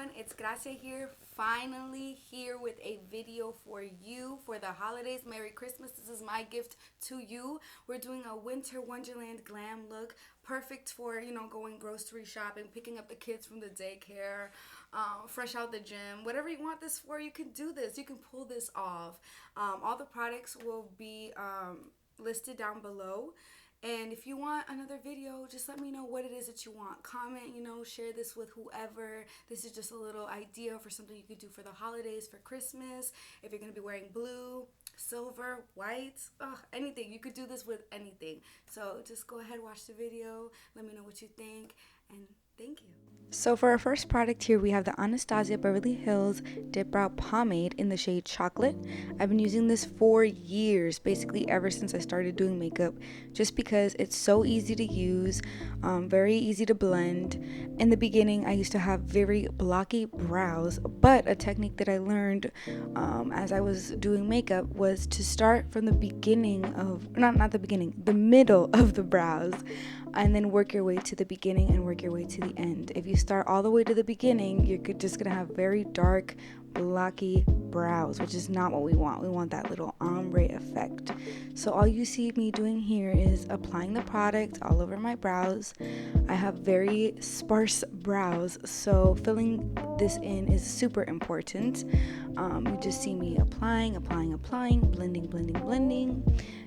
everyone, it's Gracia here, finally here with a video for you for the holidays. Merry Christmas. This is my gift to you. We're doing a winter wonderland glam look, perfect for, going grocery shopping, picking up the kids from the daycare, fresh out the gym, whatever you want this for, you can do this. You can pull this off. All the products will be listed down below. And if you want another video, just let me know what it is that you want. Comment, share this with whoever. This is just a little idea for something you could do for the holidays, for Christmas. If you're going to be wearing blue, silver, white, anything. You could do this with anything. So just go ahead, watch the video. Let me know what you think. And thank you. So for our first product here, we have the Anastasia Beverly Hills Dipbrow Pomade in the shade Chocolate. I've been using this for years, basically ever since I started doing makeup, just because it's so easy to use, very easy to blend. In the beginning, I used to have very blocky brows, but a technique that I learned as I was doing makeup was to start from the beginning of, not the beginning, the middle of the brows, and then work your way to the beginning and work your way to the end. If you start all the way to the beginning, you're just gonna have very dark, blocky brows, which is not what we want. We want that little ombre effect. So all you see me doing here is applying the product all over my brows. I have very sparse brows, so filling this in is super important. You just see me applying, blending.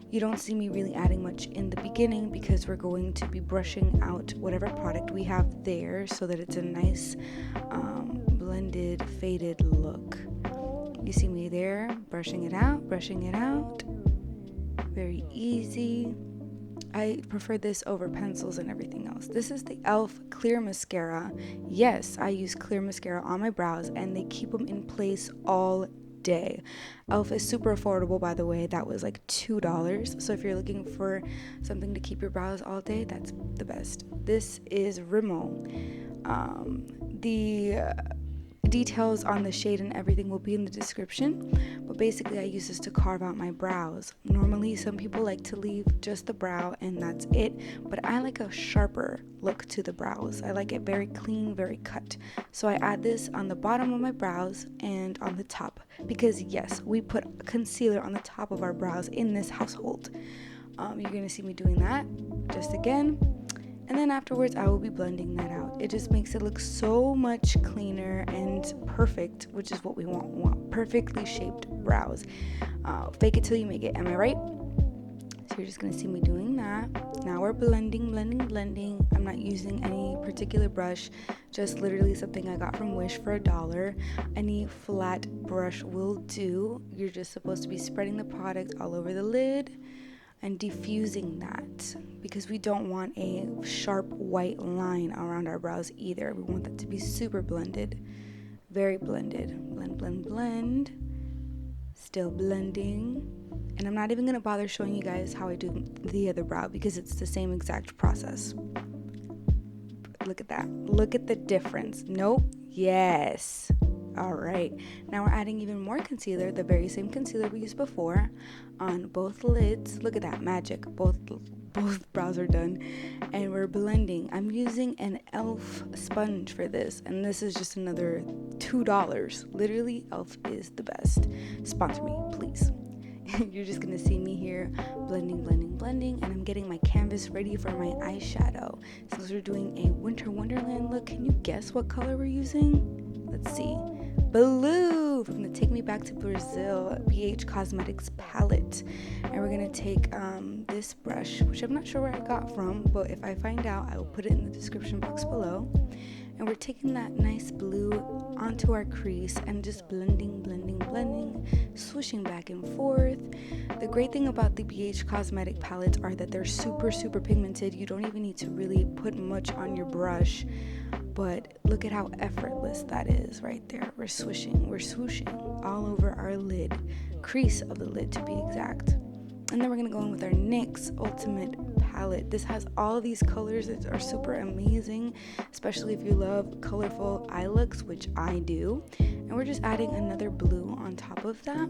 You don't see me really adding much in the beginning because we're going to be brushing out whatever product we have there so that it's a nice blended, faded look. You see me there, brushing it out. Very easy. I prefer this over pencils and everything else. This is the e.l.f. clear mascara. Yes, I use clear mascara on my brows and they keep them in place all day. e.l.f. is super affordable, by the way. That was like $2. So if you're looking for something to keep your brows all day, that's the best. This is Rimmel. The details on the shade and everything will be in the description, but basically I use this to carve out my brows. Normally some people like to leave just the brow and that's it, but I like a sharper look to the brows. I like it very clean, very cut. So I add this on the bottom of my brows and on the top, because yes, we put concealer on the top of our brows in this household. You're gonna see me doing that just again. And then afterwards, I will be blending that out. It just makes it look so much cleaner and perfect, which is what we want. We want perfectly shaped brows. Fake it till you make it. Am I right? So you're just going to see me doing that. Now we're blending. I'm not using any particular brush, just literally something I got from Wish for $1. Any flat brush will do. You're just supposed to be spreading the product all over the lid and diffusing that, because we don't want a sharp white line around our brows either. We want that to be super blended, very blended. Blend. Still blending. And I'm not even gonna bother showing you guys how I do the other brow because it's the same exact process. Look at that. Look at the difference. Nope. Yes. All right, now we're adding even more concealer, the very same concealer we used before, on both lids. Look at that magic. Both brows are done, and we're blending. I'm using an e.l.f. sponge for this, and this is just another $2. Literally, e.l.f. is the best. Sponsor me, please. You're just gonna see me here blending, and I'm getting my canvas ready for my eyeshadow. Since we're doing a winter wonderland look, can you guess what color we're using? Let's see. Blue from the Take Me Back to Brazil BH Cosmetics palette. And we're going to take this brush, which I'm not sure where I got from, but if I find out, I will put it in the description box below. And we're taking that nice blue onto our crease and just blending, swooshing back and forth. The great thing about the BH Cosmetic palettes are that they're super pigmented. You don't even need to really put much on your brush. But look at how effortless that is right there. We're swooshing all over our lid, crease of the lid to be exact. And then we're going to go in with our NYX Ultimate palette. This has all these colors that are super amazing, especially if you love colorful eye looks, which I do. And we're just adding another blue on top of that,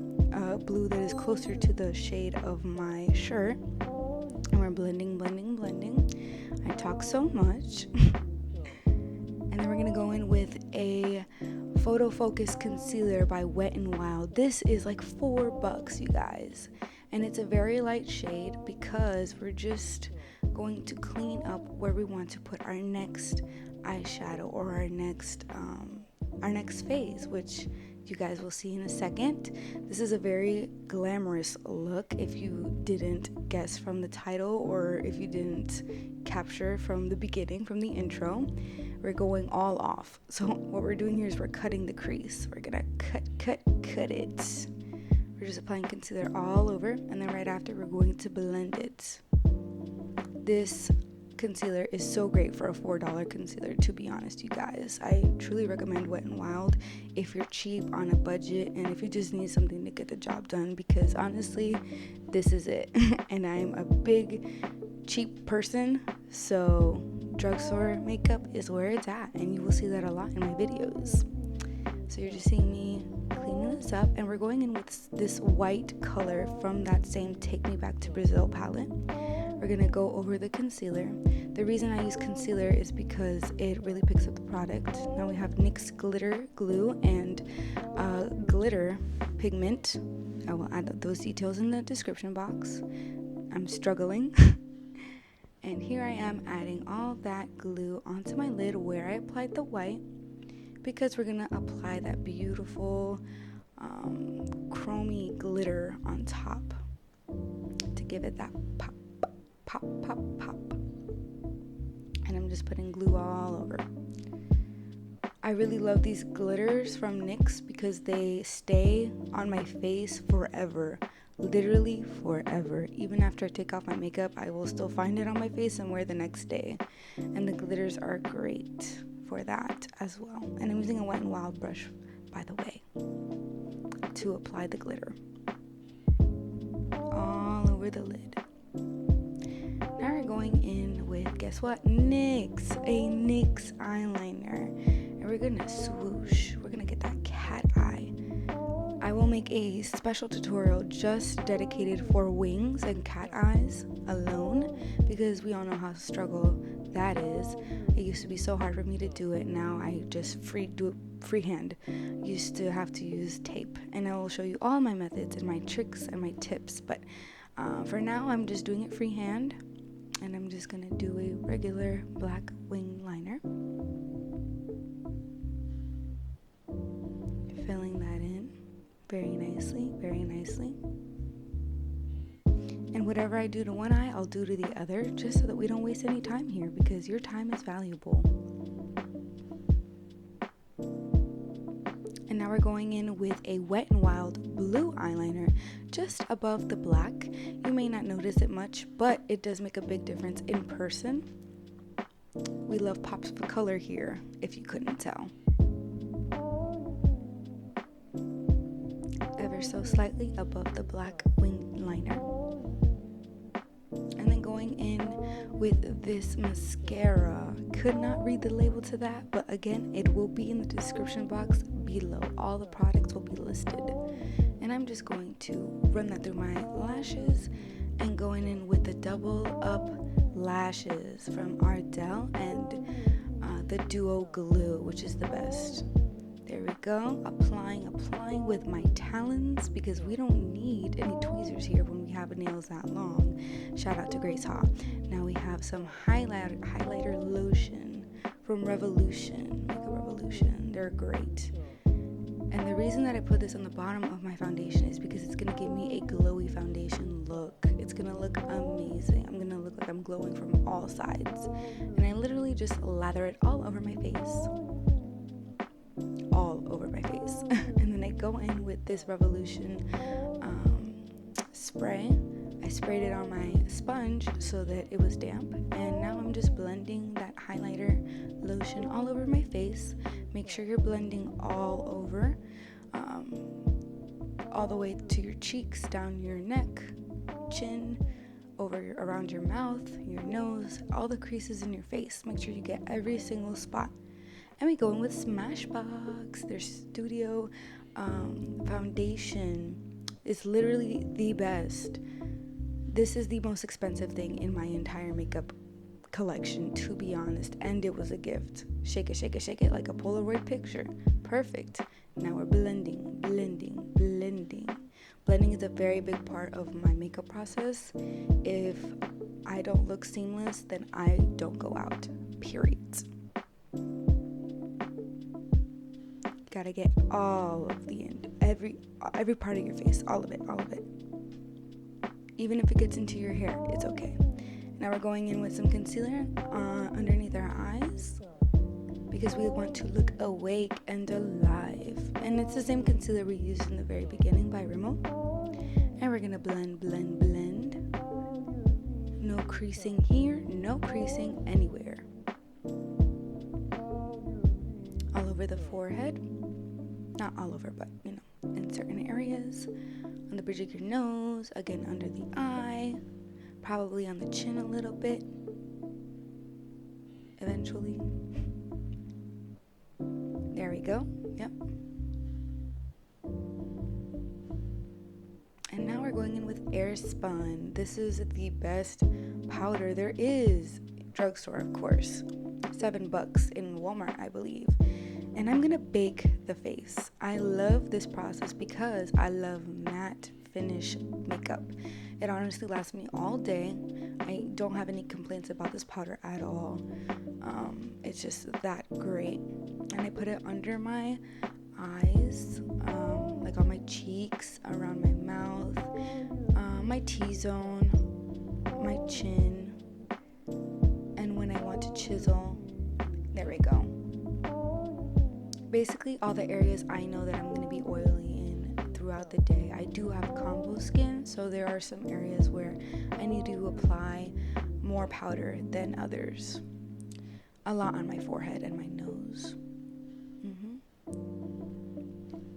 blue that is closer to the shade of my shirt. And we're blending. I talk so much. And then we're going to go in with a PhotoFocus concealer by Wet n Wild. This is like $4, you guys, and it's a very light shade because we're just going to clean up where we want to put our next eyeshadow or our next phase, which you guys will see in a second. This is a very glamorous look, if you didn't guess from the title or if you didn't capture from the beginning, from the intro. We're going all off. So what we're doing here is we're cutting the crease. We're gonna cut it. We're just applying concealer all over, and then right after we're going to blend it. This concealer is so great for a $4 concealer, to be honest, you guys. I truly recommend Wet n Wild if you're cheap, on a budget, and if you just need something to get the job done, because honestly, this is it. And I'm a big cheap person, so drugstore makeup is where it's at, and you will see that a lot in my videos. So you're just seeing me cleaning this up, and we're going in with this white color from that same Take Me Back to Brazil palette. We're gonna go over the concealer. The reason I use concealer is because it really picks up the product. Now we have NYX glitter glue and glitter pigment. I will add those details in the description box. I'm struggling. And here I am adding all that glue onto my lid where I applied the white, because we're gonna apply that beautiful chromy glitter on top to give it that pop. And I'm just putting glue all over. I really love these glitters from NYX because they stay on my face forever. Literally forever. Even after I take off my makeup, I will still find it on my face and wear the next day. And the glitters are great for that as well. And I'm using a Wet n Wild brush, by the way, to apply the glitter all over the lid. Now we're going in with, guess what? A NYX eyeliner. And we're gonna swoosh. We're gonna get that cat eye. I will make a special tutorial just dedicated for wings and cat eyes alone, because we all know how struggle that is. It used to be so hard for me to do it. Now I just do it freehand. Used to have to use tape, and I will show you all my methods and my tricks and my tips, but for now I'm just doing it freehand, and I'm just gonna do a regular black wing liner, filling that in very nicely. And whatever I do to one eye, I'll do to the other, just so that we don't waste any time here, because your time is valuable. And now we're going in with a Wet n Wild blue eyeliner just above the black. You may not notice it much, but it does make a big difference in person. We love pops of color here, if you couldn't tell. Ever so slightly above the black wing liner. And then going in with this mascara. Could not read the label to that, but again, it will be in the description box below. All the products will be listed. And I'm just going to run that through my lashes, and going in with the double up lashes from Ardell and the Duo Glue, which is the best. There we go. Applying with my talons, because we don't need any tweezers here when we have nails that long. Shout out to Grace Ha. Now we have some highlighter lotion from Revolution. Makeup Revolution. They're great. And the reason that I put this on the bottom of my foundation is because it's going to give me a glowy foundation look. It's going to look amazing. I'm going to look like I'm glowing from all sides. And I literally just lather it all over my face. All over my face. And then I go in with this Revolution spray. I sprayed it on my sponge so that it was damp, and now I'm just blending that highlighter lotion all over my face. Make sure you're blending all over, all the way to your cheeks, down your neck, chin, around your mouth, your nose, all the creases in your face. Make sure you get every single spot. And we go in with Smashbox. Their studio foundation is literally the best. This is the most expensive thing in my entire makeup collection, to be honest, and it was a gift. Shake it like a Polaroid picture. Perfect. Now we're blending. Blending is a very big part of my makeup process. If I don't look seamless, then I don't go out, period. Gotta get all of the end, every part of your face, all of it. Even if it gets into your hair, it's okay. Now we're going in with some concealer underneath our eyes, because we want to look awake and alive. And it's the same concealer we used in the very beginning by Rimmel. And we're gonna blend. No creasing here, no creasing anywhere. All over the forehead. Not all over, but in certain areas. On the bridge of your nose, again under the eye, probably on the chin a little bit. Eventually. There we go. Yep. And now we're going in with Airspun. This is the best powder there is. Drugstore, of course. $7 in Walmart, I believe. And I'm gonna bake the face. I love this process because I love matte finish makeup. It honestly lasts me all day. I don't have any complaints about this powder at all. It's just that great. And I put it under my eyes, like on my cheeks, around my mouth, my T-zone, my chin, and when I want to chisel, there we go. Basically all the areas I know that I'm going to be oily in throughout the day. I do have combo skin, so there are some areas where I need to apply more powder than others. A lot on my forehead and my nose.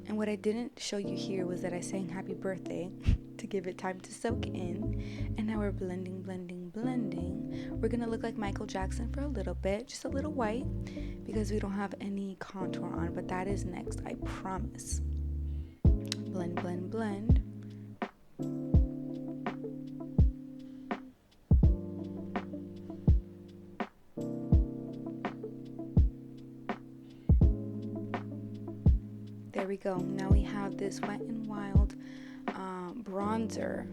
And what I didn't show you here was that I sang happy birthday to give it time to soak in. And now we're blending. We're gonna look like Michael Jackson for a little bit, just a little white, because we don't have any contour on, but that is next, I promise. Blend. There we go. Now we have this Wet n Wild bronzer.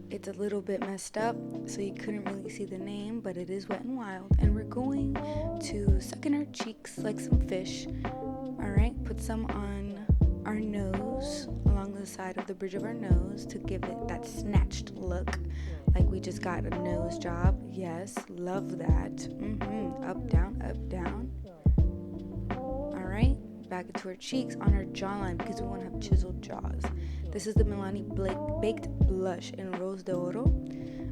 It's a little bit messed up, so you couldn't really see the name, but it is Wet n Wild. And we're going to suck in our cheeks like some fish. Alright, put some on our nose, along the side of the bridge of our nose, to give it that snatched look, like we just got a nose job. Yes, love that. Up, down. Alright, back into our cheeks, on our jawline, because we want to have chiseled jaws. This is the Milani Baked Blush in Rose de Oro.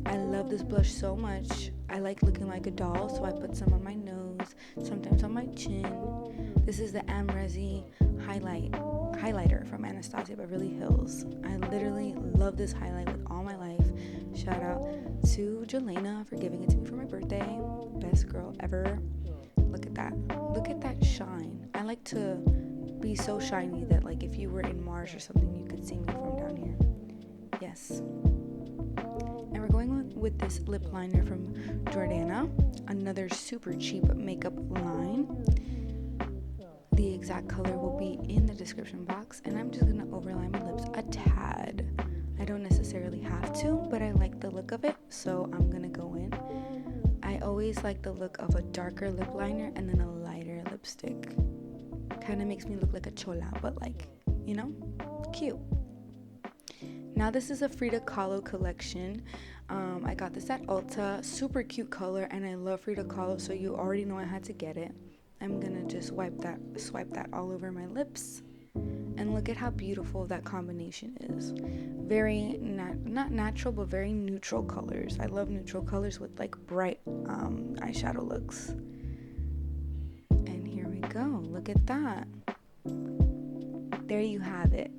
I love this blush so much. I like looking like a doll, so I put some on my nose, sometimes on my chin. This is the Amrezi highlighter from Anastasia Beverly Hills. I literally love this highlight with all my life. Shout out to Jelena for giving it to me for my birthday. Best girl ever. Look at that. Look at that shine. I like to be so shiny that, like, if you were in Mars or something, you could see me from down here. Yes. And we're going with this lip liner from Jordana, another super cheap makeup line. The exact color will be in the description box, and I'm just gonna overline my lips a tad. I don't necessarily have to, but I like the look of it, so I'm gonna go in. I always like the look of a darker lip liner and then a lighter lipstick. Kind of makes me look like a chola, but like, cute. Now this is a Frida Kahlo collection. I got this at Ulta. Super cute color, and I love Frida Kahlo, so you already know I had to get it. I'm gonna just swipe that all over my lips, and look at how beautiful that combination is. Very not natural, but very neutral colors. I love neutral colors with like bright eyeshadow looks. And here we go. Look at that. There you have it.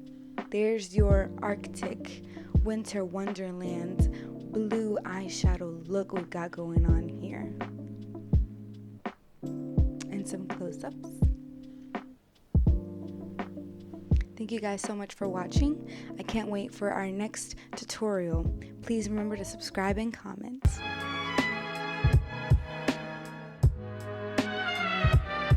There's your Arctic Winter Wonderland blue eyeshadow look we've got going on here. And some close-ups. Thank you guys so much for watching. I can't wait for our next tutorial. Please remember to subscribe and comment.